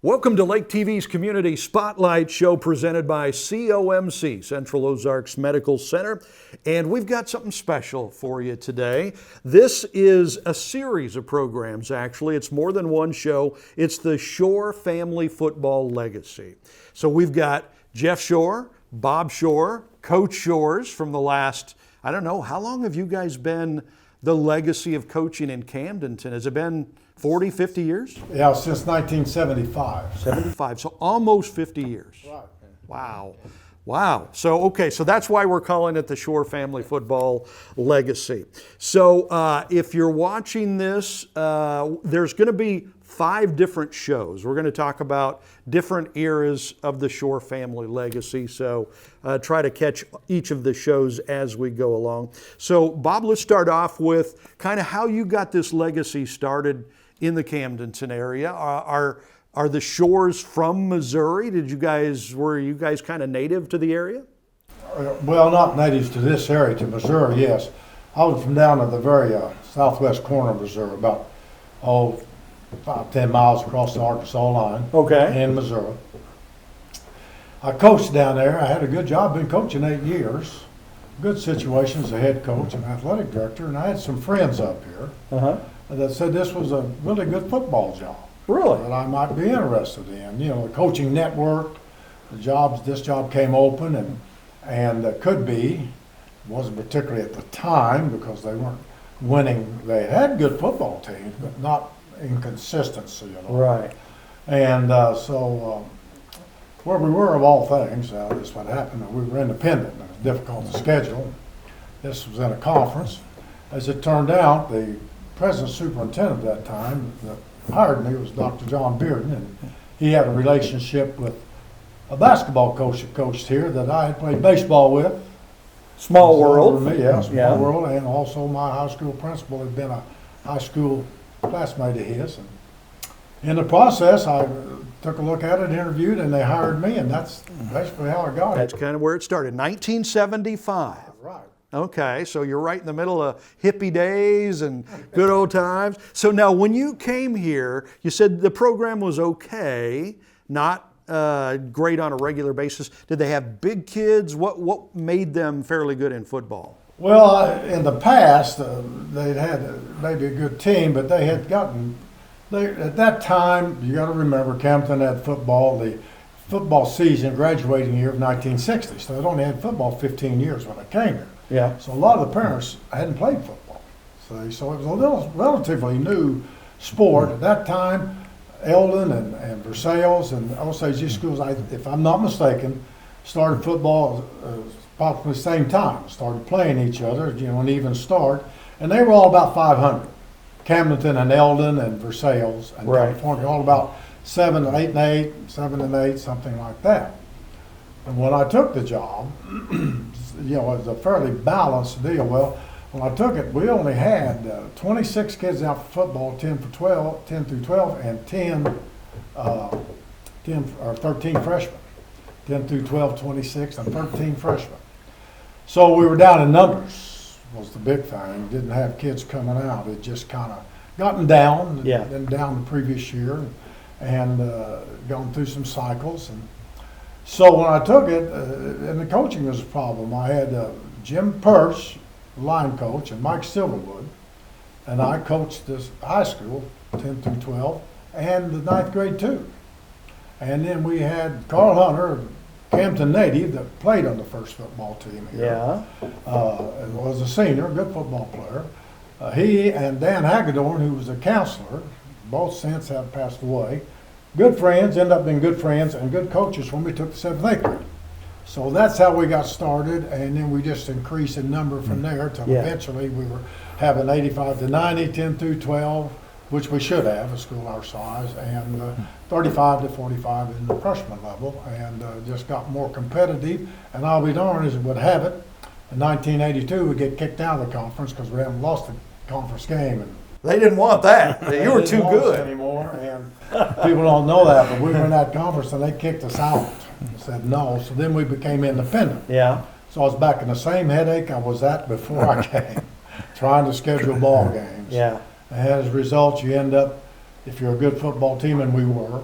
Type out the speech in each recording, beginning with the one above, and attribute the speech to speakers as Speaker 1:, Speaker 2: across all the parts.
Speaker 1: Welcome to Lake TV's Community Spotlight Show presented by COMC, Central Ozarks Medical Center. And we've got something special for you today. This is a series of programs, actually. It's more than one show. It's the Shore Family Football Legacy. So we've got Jeff Shore, Bob Shore, Coach Shores from the last, I don't know, how long have you guys been the legacy of coaching in Camdenton? Has it been 40, 50 years?
Speaker 2: Yeah, since 1975.
Speaker 1: 75, so almost 50 years.
Speaker 2: Right.
Speaker 1: Wow. Wow. So, okay, so that's why we're calling it the Shore Family Football Legacy. So if you're watching this, there's going to be 5 different shows. We're going to talk about different eras of the Shore family legacy. So try to catch each of the shows as we go along. So Bob, let's start off with kind of how you got this legacy started in the Camdenton area. Are the Shores from Missouri? Were you guys kind of native to the area?
Speaker 2: Well, not natives to this area, to Missouri, yes. I was from down at the very southwest corner of Missouri, about 5-10 miles across the Arkansas line.
Speaker 1: Okay.
Speaker 2: In Missouri. I coached down there. I had a good job, been coaching 8 years. Good situation as a head coach and athletic director, and I had some friends up here that said this was a really good football job.
Speaker 1: Really?
Speaker 2: That I might be interested in. You know, the coaching network, this job came open and could be, wasn't particularly at the time because they weren't winning. They had good football teams, but not in consistency, you know.
Speaker 1: Right.
Speaker 2: And so where we were of all things, this is what happened. We were independent. It was difficult to schedule. This was in a conference. As it turned out, the president superintendent at that time that hired me was Dr. John Bearden, and he had a relationship with a basketball coach that coached here that I had played baseball with.
Speaker 1: Small world.
Speaker 2: Small world, and also my high school principal had been a high school classmate of his. And in the process, I took a look at it, interviewed, and they hired me, and that's basically how I got it.
Speaker 1: That's kind of where it started, 1975.
Speaker 2: Right.
Speaker 1: Okay, so you're right in the middle of hippie days and good old times. So now when you came here, you said the program was okay, not great on a regular basis. Did they have big kids? What made them fairly good in football?
Speaker 2: Well, in the past, they'd had maybe a good team, but they had gotten, at that time, you got to remember, Camden had football, the football season, graduating year of 1960, so they'd only had football 15 years when I came here.
Speaker 1: Yeah.
Speaker 2: So a lot of the parents hadn't played football. So it was a relatively new sport. At that time, Eldon and Versailles and Osage schools, if I'm not mistaken, started football approximately the same time. Started playing each other, you know, an even start. And they were all about 500. Camdenton and Eldon and Versailles and California, all about 7 and 8 and 8, 7 and 8, something like that. And when I took the job, you know, it was a fairly balanced deal. Well, when I took it, we only had 26 kids out for football, 10 through 12, and 13 freshmen. 10 through 12, 26, and 13 freshmen. So we were down in numbers was the big thing. Didn't have kids coming out. It just kind of gotten down, been down the previous year, and gone through some cycles. And so when I took it, and the coaching was a problem. I had Jim Purse, line coach, and Mike Silverwood, and I coached this high school, 10 through 12, and the 9th grade too. And then we had Carl Hunter, a Camden native that played on the first football team here.
Speaker 1: Yeah.
Speaker 2: Was a senior, a good football player. He and Dan Hagedorn, who was a counselor, both since have passed away. Good friends, ended up being good friends and good coaches when we took the 7th, 8th grade. So that's how we got started, and then we just increased in number from there until eventually we were having 85 to 90, 10 through 12, which we should have, a school our size, and 35 to 45 in the freshman level, and just got more competitive. And I'll be darned, as it would have it, in 1982 we get kicked out of the conference because we haven't lost the conference game. And
Speaker 1: they didn't want that. You were too good
Speaker 2: anymore, and people don't know that, but we were in that conference and they kicked us out. Said no, so then we became independent.
Speaker 1: Yeah.
Speaker 2: So I was back in the same headache I was at before I came, trying to schedule ball games.
Speaker 1: Yeah.
Speaker 2: And as a result, you end up, if you're a good football team, and we were,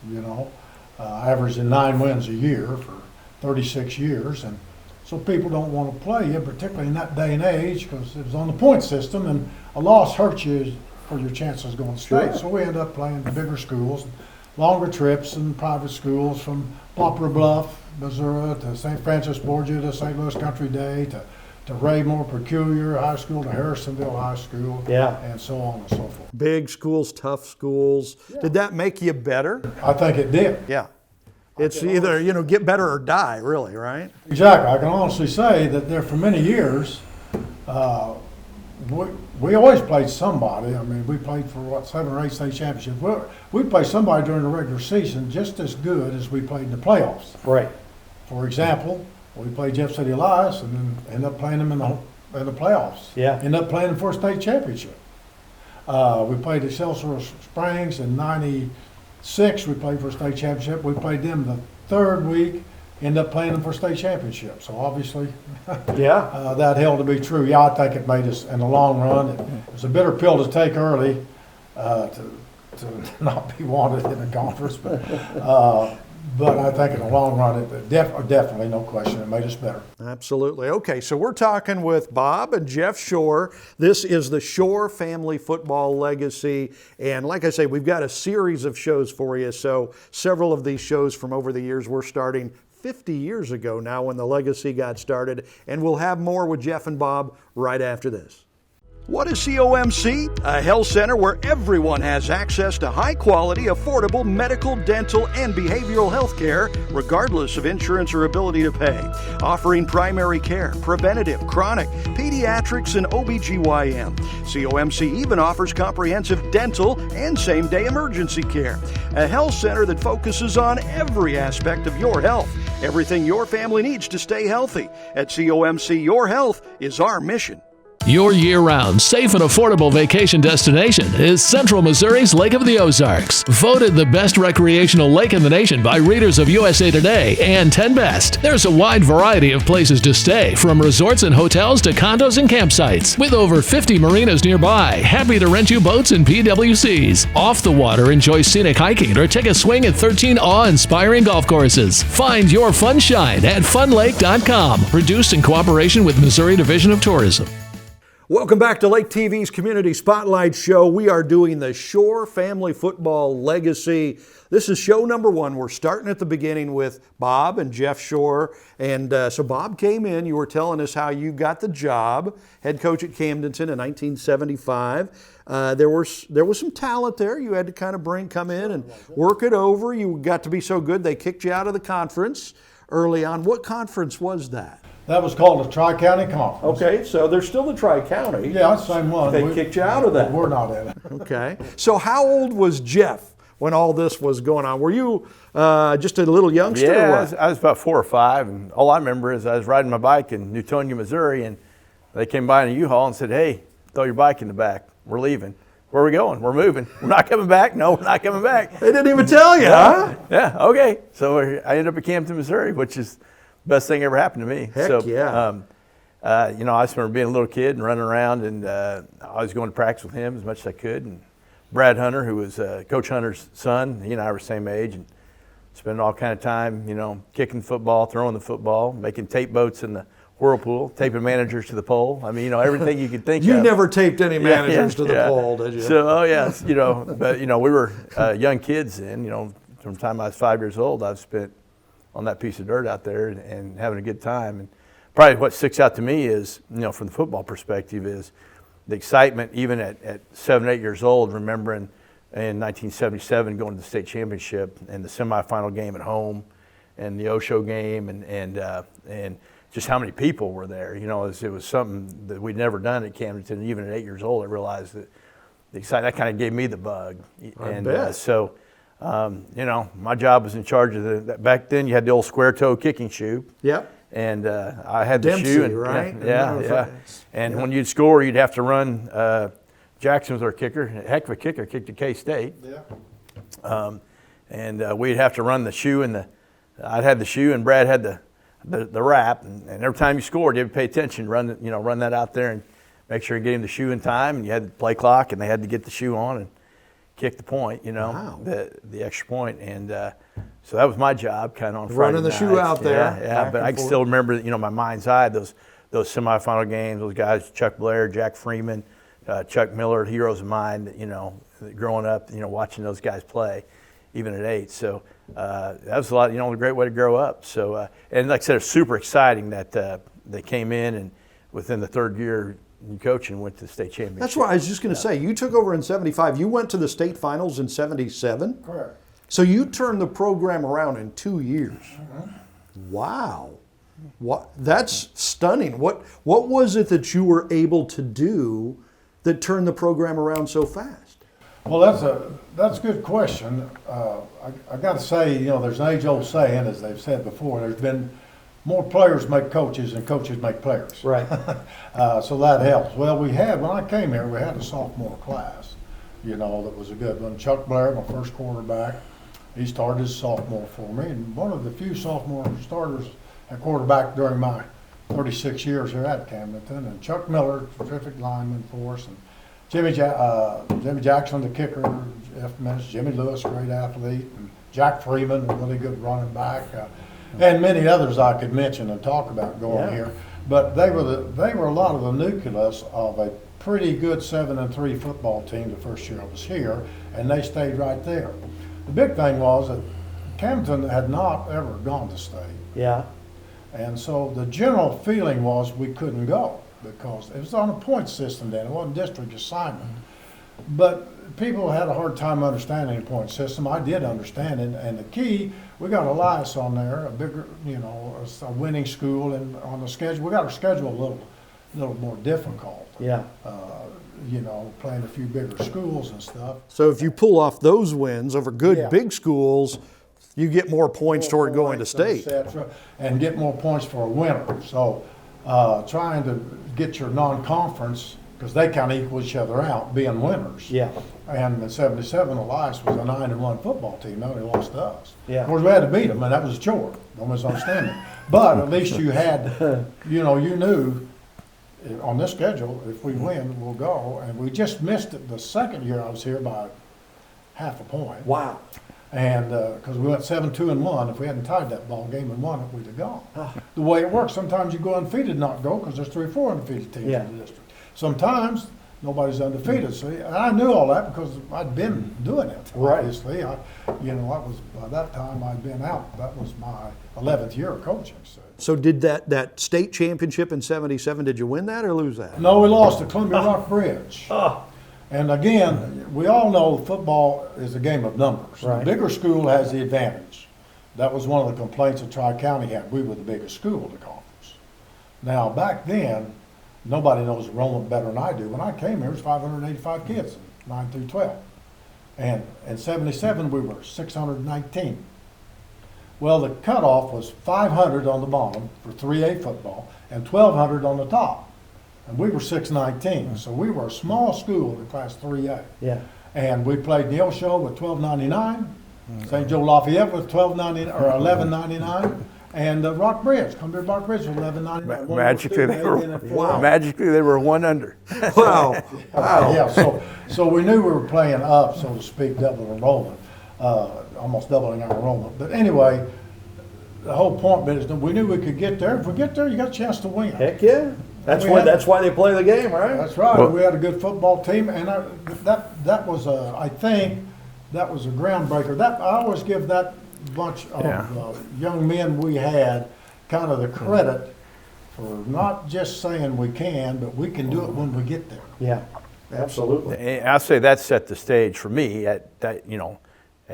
Speaker 2: you know, averaging 9 wins a year for 36 years. And so people don't want to play you, particularly in that day and age, because it was on the point system, and a loss hurts you for your chances of going to state.
Speaker 1: Sure.
Speaker 2: So we end up playing the bigger schools, longer trips and private schools from Poplar Bluff, Missouri, to St. Francis Borgia, to St. Louis Country Day, to Raymore Peculiar High School, to Harrisonville High School,
Speaker 1: Yeah.
Speaker 2: and so on and so forth.
Speaker 1: Big schools, tough schools. Did that make you better?
Speaker 2: I think it did.
Speaker 1: Yeah. It's either, get better or die, really, right?
Speaker 2: Exactly. I can honestly say that there for many years, we always played somebody. I mean, we played for 7 or 8 state championships. We played somebody during the regular season just as good as we played in the playoffs.
Speaker 1: Right.
Speaker 2: For example, we played Jeff City Elias and then ended up playing them in the playoffs.
Speaker 1: Yeah.
Speaker 2: Ended up playing them for a state championship. We played Excelsior Springs in '96. We played for a state championship. We played them the third week. Ended up playing them for state championship. So obviously,
Speaker 1: Yeah.
Speaker 2: that held to be true. Yeah, I think it made us in the long run. It was a bitter pill to take early to not be wanted in the conference, but I think in the long run, it definitely, no question, it made us better.
Speaker 1: Absolutely. Okay, so we're talking with Bob and Jeff Shore. This is the Shore Family Football Legacy. And like I say, we've got a series of shows for you. So several of these shows from over the years, we're starting 50 years ago now when the legacy got started. And we'll have more with Jeff and Bob right after this. What is COMC? A health center where everyone has access to high-quality, affordable medical, dental, and behavioral health care, regardless of insurance or ability to pay. Offering primary care, preventative, chronic, pediatrics, and OBGYN. COMC even offers comprehensive dental and same-day emergency care. A health center that focuses on every aspect of your health. Everything your family needs to stay healthy. At COMC, your health is our mission.
Speaker 3: Your year-round, safe and affordable vacation destination is Central Missouri's Lake of the Ozarks. Voted the best recreational lake in the nation by readers of USA Today and 10 Best. There's a wide variety of places to stay, from resorts and hotels to condos and campsites. With over 50 marinas nearby, happy to rent you boats and PWCs. Off the water, enjoy scenic hiking or take a swing at 13 awe-inspiring golf courses. Find your fun shine at funlake.com. Produced in cooperation with Missouri Division of Tourism.
Speaker 1: Welcome back to Lake TV's Community Spotlight Show. We are doing the Shore Family Football Legacy. This is show number 1. We're starting at the beginning with Bob and Jeff Shore. And so Bob came in. You were telling us how you got the job, head coach at Camdenton in 1975. There was some talent there. You had to kind of come in and work it over. You got to be so good they kicked you out of the conference early on. What conference was that?
Speaker 2: That was called the Tri-County Conference.
Speaker 1: Okay, so there's still the Tri-County.
Speaker 2: Yeah, it's the same one.
Speaker 1: They kicked you out of that.
Speaker 2: We're not in it.
Speaker 1: Okay. So how old was Jeff when all this was going on? Were you just a little youngster?
Speaker 4: Yeah,
Speaker 1: or what?
Speaker 4: I was about 4 or 5, and all I remember is I was riding my bike in Newtonia, Missouri, and they came by in a U-Haul and said, "Hey, throw your bike in the back. We're leaving." "Where are we going?" "We're moving." "We're not coming back." "No, we're not coming back."
Speaker 1: They didn't even tell you, huh?
Speaker 4: Yeah, okay. So I ended up at Camden, Missouri, which is the best thing ever happened to me.
Speaker 1: Heck yeah.
Speaker 4: I just remember being a little kid and running around, and I was going to practice with him as much as I could. And Brad Hunter, who was Coach Hunter's son, he and I were the same age, and spending all kind of time, kicking the football, throwing the football, making tape boats in the whirlpool, taping managers to the pole. I mean, everything you could think of.
Speaker 1: You never taped any managers to the pole, did you?
Speaker 4: So, but we were young kids then. From the time I was 5 years old, I've spent on that piece of dirt out there and having a good time. And probably what sticks out to me is, from the football perspective, is the excitement even at 7, 8 years old, remembering in 1977 going to the state championship and the semifinal game at home and the Osho game and just how many people were there. It was something that we'd never done at Camdenton. Even at 8 years old, I realized that the excitement, that kind of gave me the bug.
Speaker 1: I bet.
Speaker 4: My job was in charge of that. Back then, you had the old square toe kicking shoe.
Speaker 1: Yep.
Speaker 4: And I had the
Speaker 1: Dempsey,
Speaker 4: shoe. And,
Speaker 1: right?
Speaker 4: Yeah. And when you'd score, you'd have to run. Jackson was our kicker, a heck of a kicker, kicked at K-State.
Speaker 2: Yeah.
Speaker 4: We'd have to run the shoe, and I'd had the shoe, and Brad had the wrap. And every time you scored, you had to pay attention, run that out there, and make sure you get him the shoe in time. And you had the play clock, and they had to get the shoe on. kick the point,
Speaker 1: Wow.
Speaker 4: the extra point. And so that was my job kind of on
Speaker 1: Running
Speaker 4: Friday
Speaker 1: the
Speaker 4: nights.
Speaker 1: shoe out there,
Speaker 4: Yeah,
Speaker 1: back
Speaker 4: but
Speaker 1: and
Speaker 4: I can
Speaker 1: forth.
Speaker 4: still remember, my mind's eye, those semifinal games, those guys, Chuck Blair, Jack Freeman, Chuck Miller, heroes of mine, growing up, watching those guys play, even at 8. So that was a lot, a great way to grow up. So, and like I said, it's super exciting that they came in and within the third year coaching went to the state championship.
Speaker 1: That's what I was just going to say. You took over in 75. You went to the state finals in 77.
Speaker 2: Correct.
Speaker 1: So you turned the program around in 2 years. Wow. That's stunning. What was it that you were able to do that turned the program around so fast?
Speaker 2: Well, that's a good question. I got to say, there's an age-old saying, as they've said before, there's been more players make coaches than coaches make players.
Speaker 1: Right.
Speaker 2: So that helps. Well, when I came here, we had a sophomore class, that was a good one. Chuck Blair, my first quarterback, he started as a sophomore for me, and one of the few sophomore starters at quarterback during my 36 years here at Camdenton. And Chuck Miller, terrific lineman for us, and Jimmy Jackson, the kicker, F. Minutes, Jimmy Lewis, great athlete, and Jack Freeman, a really good running back, and many others I could mention and talk about going here. But they were a lot of the nucleus of a pretty good 7-3 football team the first year I was here, and they stayed right there. The big thing was that Camden had not ever gone to state.
Speaker 1: Yeah.
Speaker 2: And so the general feeling was we couldn't go because it was on a point system then. It wasn't district assignment. But people had a hard time understanding the point system. I did understand it. And the key, we got Elias on there, a bigger, a winning school, and on the schedule, we got our schedule a little more difficult.
Speaker 1: Yeah.
Speaker 2: Playing a few bigger schools and stuff.
Speaker 1: So if you pull off those wins over good
Speaker 2: Yeah.
Speaker 1: big schools, you get more points toward going to state.
Speaker 2: And get more points for a winner. So trying to get your non-conference, because they kind of equal each other out, being winners.
Speaker 1: Yeah.
Speaker 2: And in 77, Elias was a 9-1 football team. Now they lost to us.
Speaker 1: Yeah.
Speaker 2: Of course, we had to beat them, and that was a chore. Don't misunderstand me. But at least you had, you knew on this schedule, if we win, we'll go. And we just missed it the second year I was here by half a point.
Speaker 1: Wow.
Speaker 2: And because we went 7-2-1, if we hadn't tied that ball game and won it, we'd have gone. The way it works, sometimes you go undefeated and not go because there's 3 or 4 undefeated teams
Speaker 1: Yeah.
Speaker 2: in the district. Sometimes nobody's undefeated. See, and I knew all that because I'd been doing it.
Speaker 1: Right.
Speaker 2: Obviously, I was by that time I'd been out. That was my 11th year of coaching.
Speaker 1: So did that state championship in 77, did you win that or lose that?
Speaker 2: No, we lost to Columbia Rock Bridge. And again, we all know football is a game of numbers.
Speaker 1: Right.
Speaker 2: The bigger school has the advantage. That was one of the complaints that Tri-County had. We were the biggest school in the conference. Now, back then, nobody knows enrollment better than I do. When I came here, it was 585 kids, 9 through 12. And in 77, we were 619. Well, the cutoff was 500 on the bottom for 3A football and 1,200 on the top. And we were 619, so we were a small school in Class 3A.
Speaker 1: Yeah.
Speaker 2: And we played Neil Show with $12.99, St. Joe Lafayette with $12.99 or $11.99, and Rock Bridge, Columbia Rock Bridge with $11.99.
Speaker 4: Magically they were 1 under.
Speaker 1: Wow. Wow.
Speaker 2: Yeah, so we knew we were playing up, so to speak, double enrollment, almost doubling our enrollment. But anyway, the whole point is that we knew we could get there. If we get there, you got a chance to win.
Speaker 1: Heck yeah. That's
Speaker 2: We
Speaker 1: why
Speaker 2: had-
Speaker 1: that's why they play the game, right?
Speaker 2: That's right.
Speaker 4: Well-
Speaker 2: We had a good football team, and that was I think that was a groundbreaker. I always give that bunch of young men we had kind of the credit for not just saying we can, but we can do it when we get there.
Speaker 1: Yeah. Absolutely.
Speaker 4: And I'll say that set the stage for me at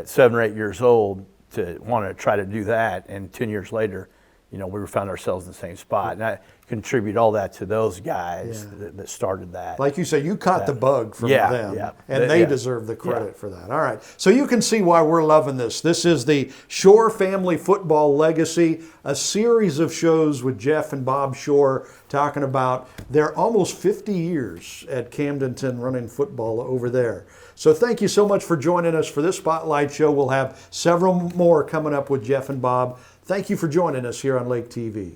Speaker 4: 7 or 8 years old to want to try to do that, and 10 years later, we found ourselves in the same spot. And I contribute all that to those guys that started that.
Speaker 1: Like you say, you caught the bug from
Speaker 4: Yeah,
Speaker 1: them,
Speaker 4: yeah.
Speaker 1: and they
Speaker 4: Yeah.
Speaker 1: deserve the credit for that. All right, so you can see why we're loving this. This is the Shore Family Football Legacy, a series of shows with Jeff and Bob Shore talking about their almost 50 years at Camdenton running football over there. So thank you so much for joining us for this Spotlight Show. We'll have several more coming up with Jeff and Bob. Thank you for joining us here on Lake TV.